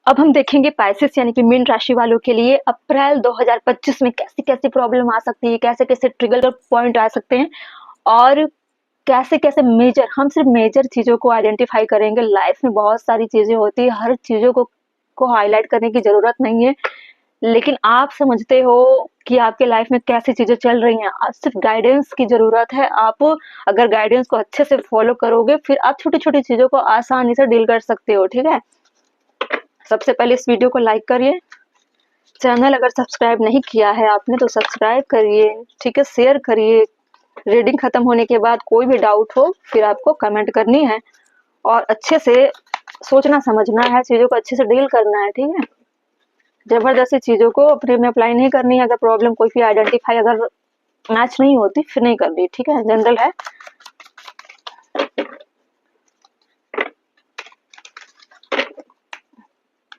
अब हम देखेंगे पाइसेस यानी कि मीन राशि वालों के लिए अप्रैल 2025 में कैसी-कैसी प्रॉब्लम आ सकती है, कैसे-कैसे ट्रिगर पॉइंट आ सकते हैं और कैसे-कैसे मेजर हम सिर्फ मेजर चीज़ों को आइडेंटिफाई करेंगे। लाइफ में बहुत सारी चीज़ें होती हैं, हर चीज़ों को हाइलाइट करने की ज़रूरत नहीं है। लेकिन आप समझते हो कि आपके लाइफ में कैसी चीज़ें चल रही हैं। सिर्फ गाइडेंस की ज़रूरत है। आप अगर गाइडेंस को अच्छे से फॉलो करोगे, फिर आप छोटी-छोटी चीज़ों को आसानी से डील कर सकते हो, ठीक है? सबसे पहले इस वीडियो को लाइक करिए। चैनल अगर सब्सक्राइब नहीं किया है आपने तो सब्सक्राइब करिए, ठीक है? शेयर करिए। रीडिंग खत्म होने के बाद कोई भी डाउट हो फिर आपको कमेंट करनी है और अच्छे से सोचना समझना है, चीज़ों को अच्छे से डील करना है, ठीक है? जबरदस्ती चीज़ों को अपने में अप्लाई नहीं करनी है। अगर प्रॉब्लम कोई भी आइडेंटिफाई अगर मैच नहीं होती फिर नहीं करनी, ठीक है? जनरल है।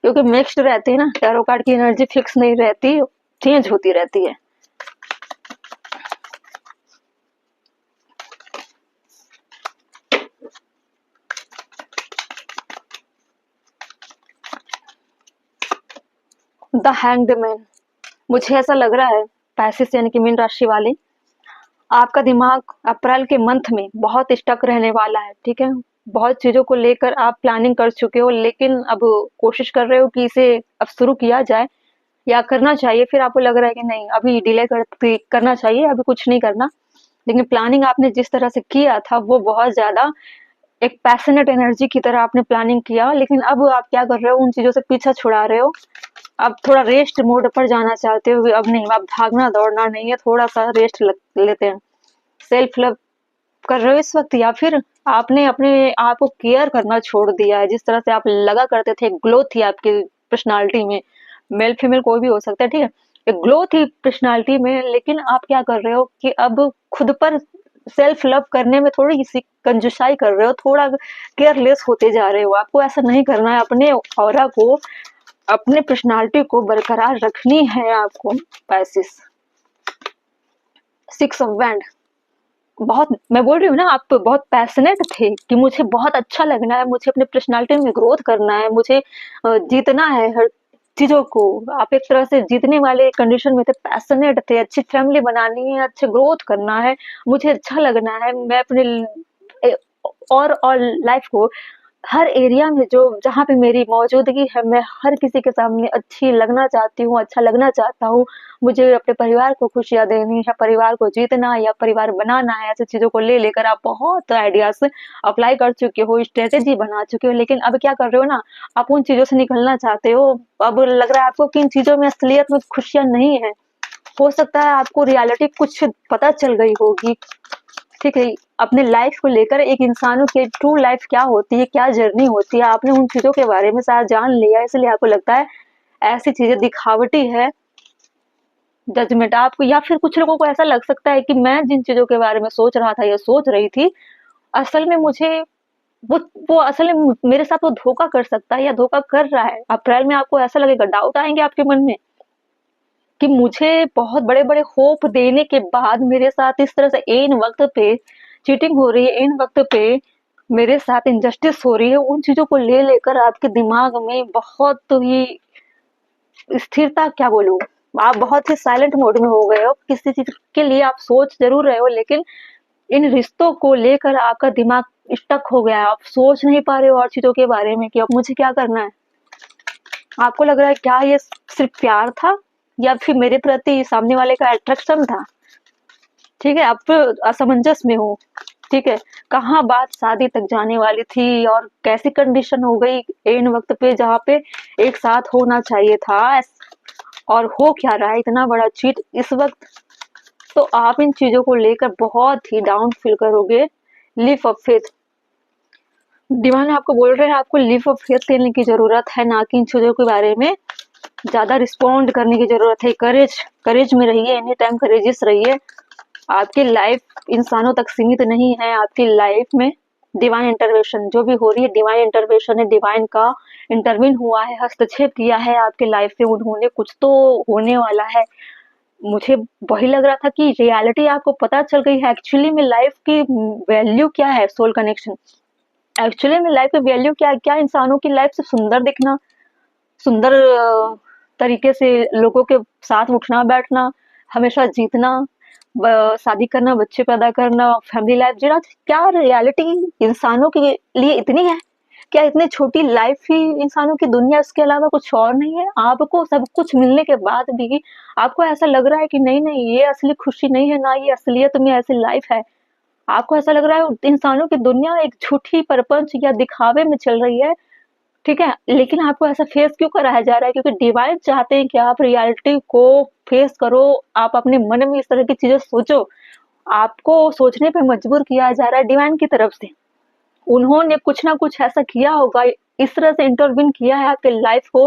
क्योंकि मिक्स्ड रहती है ना, टैरो कार्ड की एनर्जी फिक्स नहीं रहती, चेंज होती रहती है। द हैंग्ड मैन, मुझे ऐसा लग रहा है पैसिस यानी कि मीन राशि वाले, आपका दिमाग अप्रैल के मंथ में बहुत स्टक रहने वाला है, ठीक है? बहुत चीज़ों को लेकर आप प्लानिंग कर चुके हो, लेकिन अब कोशिश कर रहे हो कि इसे अब शुरू किया जाए या करना चाहिए। फिर आपको लग रहा है कि नहीं, अभी डिले करना चाहिए, अभी कुछ नहीं करना। लेकिन प्लानिंग आपने जिस तरह से किया था वो बहुत ज़्यादा एक पैशनेट एनर्जी की तरह आपने प्लानिंग किया, लेकिन अब आप क्या कर रहे हो, उन चीज़ों से पीछा छुड़ा रहे हो। अब थोड़ा रेस्ट मोड पर जाना चाहते हो, अब नहीं, अब भागना दौड़ना नहीं है, थोड़ा सा रेस्ट लेते हैं। सेल्फ लव कर रहे हो इस वक्त, या फिर आपने अपने आप को केयर करना छोड़ दिया है। जिस तरह से आप लगा करते थे, ग्लो थी आपकी पर्सनालिटी में, मेल फीमेल कोई भी हो सकता है, ठीक है? एक ग्लो थी पर्सनालिटी में, लेकिन आप क्या कर रहे हो कि अब खुद पर सेल्फ लव करने में थोड़ी सी कंजूसाई कर रहे हो, थोड़ा केयरलेस होते जा रहे हो। आपको ऐसा नहीं करना है। अपने ऑरा को, अपने पर्सनालिटी को बरकरार रखनी है आपको। पैसिस सिक्स ऑफ वैंड, बहुत, मैं बोल रही हूँ ना, आप तो बहुत पैशनेट थे कि मुझे बहुत अच्छा लगना है, मुझे अपने पर्सनालिटी में ग्रोथ करना है, मुझे जीतना है हर चीजों को। आप एक तरह से जीतने वाले कंडीशन में थे, पैशनेट थे, अच्छी फैमिली बनानी है, अच्छे ग्रोथ करना है, मुझे अच्छा लगना है, मैं अपने और लाइफ को हर एरिया में जो जहाँ पे मेरी मौजूदगी है, मैं हर किसी के सामने अच्छी लगना चाहती हूँ, अच्छा लगना चाहता हूँ। मुझे अपने परिवार को खुशियाँ देनी है, परिवार को जीतना है या परिवार बनाना है। ऐसी चीज़ों को ले लेकर आप बहुत आइडियाज़ अप्लाई कर चुके हो, स्ट्रेटेजी बना चुके हो, लेकिन अब क्या कर रहे हो ना, आप उन चीज़ों से निकलना चाहते हो। अब लग रहा है आपको कि इन चीज़ों में असलियत में खुशियाँ नहीं है। हो सकता है आपको रियलिटी कुछ पता चल गई होगी, ठीक है? अपने लाइफ को लेकर एक इंसानों की ट्रू लाइफ क्या होती है, क्या जर्नी होती है, आपने उन चीज़ों के बारे में शायद जान लिया, इसलिए आपको लगता है ऐसी चीज़ें दिखावटी है। जजमेंट आपको, या फिर कुछ लोगों को ऐसा लग सकता है कि मैं जिन चीज़ों के बारे में सोच रहा था या सोच रही थी, असल में मुझे वो वो असल में मेरे साथ वो धोखा कर सकता है या धोखा कर रहा है। अप्रैल में आपको ऐसा लगेगा, डाउट आएँगे आपके मन में कि मुझे बहुत बड़े-बड़े होप देने के बाद मेरे साथ इस तरह से ऐन वक़्त पे चीटिंग हो रही है, ऐन वक़्त पे मेरे साथ इनजस्टिस हो रही है। उन चीज़ों को ले लेकर आपके दिमाग में बहुत ही स्थिरता, क्या बोलूँ, आप बहुत ही साइलेंट मोड में हो गए हो। किसी चीज़ के लिए आप सोच ज़रूर रहे हो, लेकिन इन रिश्तों को लेकर आपका दिमाग स्टक हो गया है। आप सोच नहीं पा रहे हो और चीज़ों के बारे में कि अब मुझे क्या करना है। आपको लग रहा है क्या ये सिर्फ प्यार था या फिर मेरे प्रति सामने वाले का अट्रैक्शन था, ठीक है? आप असमंजस में हो, ठीक है? कहाँ बात शादी तक जाने वाली थी और कैसी कंडीशन हो गई ऐन वक्त पे, जहाँ पे एक साथ होना चाहिए था, और हो क्या रहा है, इतना बड़ा चीट इस वक्त। तो आप इन चीजों को लेकर बहुत ही डाउन फील करोगे। लीप ऑफ फेथ, डिवाइन आपको बोल रहे हैं आपको लीप ऑफ फेथ लेने की जरूरत है, ना कि इन चीजों के बारे में ज्यादा रिस्पॉन्ड करने की जरूरत है। करेज, करेज में रहिए, एनी टाइम करेजियस रहिए। आपकी लाइफ इंसानों तक सीमित नहीं है। आपकी लाइफ में डिवाइन इंटरवेंशन जो भी हो रही है, डिवाइन इंटरवेंशन है, डिवाइन का इंटरवीन हुआ है, हस्तक्षेप किया है आपके लाइफ में। उन्होंने कुछ तो होने वाला है। मुझे वही लग रहा था कि रियलिटी आपको पता चल गई है एक्चुअली में लाइफ की वैल्यू क्या है। सोल कनेक्शन, एक्चुअली में लाइफ की वैल्यू क्या है? क्या इंसानों की लाइफ से सुंदर दिखना, सुंदर तरीके से लोगों के साथ उठना बैठना, हमेशा जीतना, शादी करना, बच्चे पैदा करना, फैमिली लाइफ जीना। क्या रियलिटी इंसानों के लिए इतनी है? क्या इतनी छोटी लाइफ ही इंसानों की दुनिया, इसके अलावा कुछ और नहीं है? आपको सब कुछ मिलने के बाद भी आपको ऐसा लग रहा है कि नहीं नहीं, ये असली खुशी नहीं है, ना ये असलियत में ऐसी लाइफ है। आपको ऐसा लग रहा है इंसानों की दुनिया एक झूठी प्रपंच या दिखावे में चल रही है, ठीक है? लेकिन आपको ऐसा फेस क्यों कराया जा रहा है? क्योंकि डिवाइन चाहते हैं कि आप रियलिटी को फेस करो, आप अपने मन में इस तरह की चीजें सोचो। आपको सोचने पे मजबूर किया जा रहा है डिवाइन की तरफ से। उन्होंने कुछ ना कुछ ऐसा किया होगा, इस तरह से इंटरवीन किया है आपके लाइफ को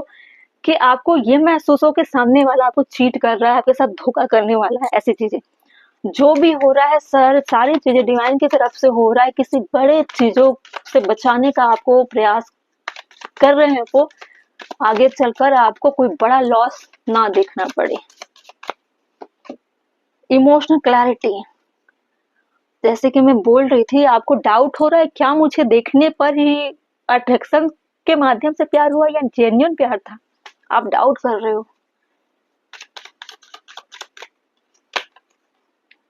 कि आपको ये महसूस हो कि सामने वाला आपको चीट कर रहा है, आपके साथ धोखा करने वाला है। ऐसी चीजें जो भी हो रहा है सर, सारी चीजें डिवाइन की तरफ से हो रहा है। किसी बड़े चीजों से बचाने का आपको प्रयास कर रहे हैं वो, आगे चलकर आपको कोई बड़ा लॉस ना देखना पड़े। इमोशनल क्लैरिटी, जैसे कि मैं बोल रही थी, आपको डाउट हो रहा है क्या मुझे देखने पर ही अट्रैक्शन के माध्यम से प्यार हुआ या जेन्युइन प्यार था? आप डाउट कर रहे हो।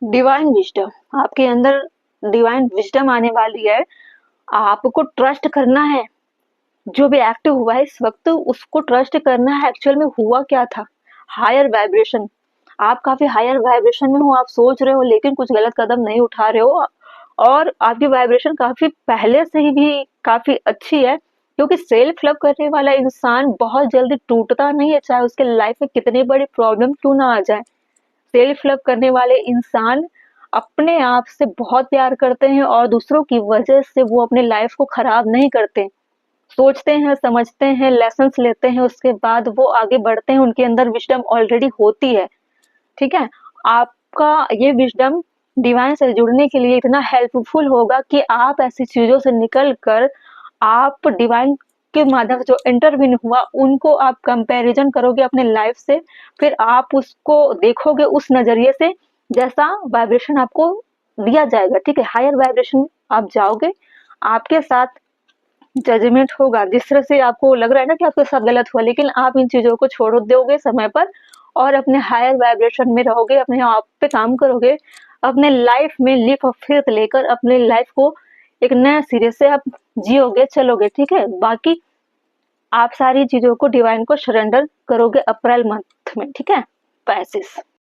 डिवाइन विजडम, आपके अंदर डिवाइन विजडम आने वाली है। आपको ट्रस्ट करना है, जो भी एक्टिव हुआ है इस वक्त उसको ट्रस्ट करना है। एक्चुअल में हुआ क्या था? हायर वाइब्रेशन, आप काफी हायर वाइब्रेशन में हो, आप सोच रहे हो लेकिन कुछ गलत कदम नहीं उठा रहे हो, और आपकी वाइब्रेशन काफी पहले से ही भी काफी अच्छी है, क्योंकि सेल्फ लव करने वाला इंसान बहुत जल्दी टूटता नहीं है, चाहे उसके लाइफ में कितनी बड़ी प्रॉब्लम क्यों ना आ जाए। सेल्फ लव करने वाले इंसान अपने आप से बहुत प्यार करते हैं और दूसरों की वजह से वो अपने लाइफ को खराब नहीं करते। सोचते हैं, समझते हैं, लेसन्स लेते हैं, उसके बाद वो आगे बढ़ते हैं, उनके अंदर विजडम ऑलरेडी होती है, ठीक है? आपका ये विजडम डिवाइन से जुड़ने के लिए इतना हेल्पफुल होगा कि आप ऐसी चीज़ों से निकल कर आप डिवाइन के माध्यम से जो इंटरव्यू हुआ, उनको आप कंपैरिजन करोगे अपने लाइफ से, फिर आप उसको देखोगे उस नज़रिए से जैसा वाइब्रेशन आपको दिया जाएगा, ठीक है? हायर वाइब्रेशन आप जाओगे, आपके साथ जजमेंट होगा। जिस तरह से आपको लग रहा है ना कि आपके साथ गलत हुआ, लेकिन आप इन चीज़ों को छोड़ दोगे समय पर और अपने हायर वाइब्रेशन में रहोगे, अपने आप पे काम करोगे, अपने लाइफ में लीप ऑफ फेथ लेकर अपने लाइफ को एक नए सिरे से आप जियोगे, चलोगे, ठीक है? बाकी आप सारी चीज़ों को डिवाइन को सरेंडर करोगे अप्रैल मंथ में, ठीक है? पैसिस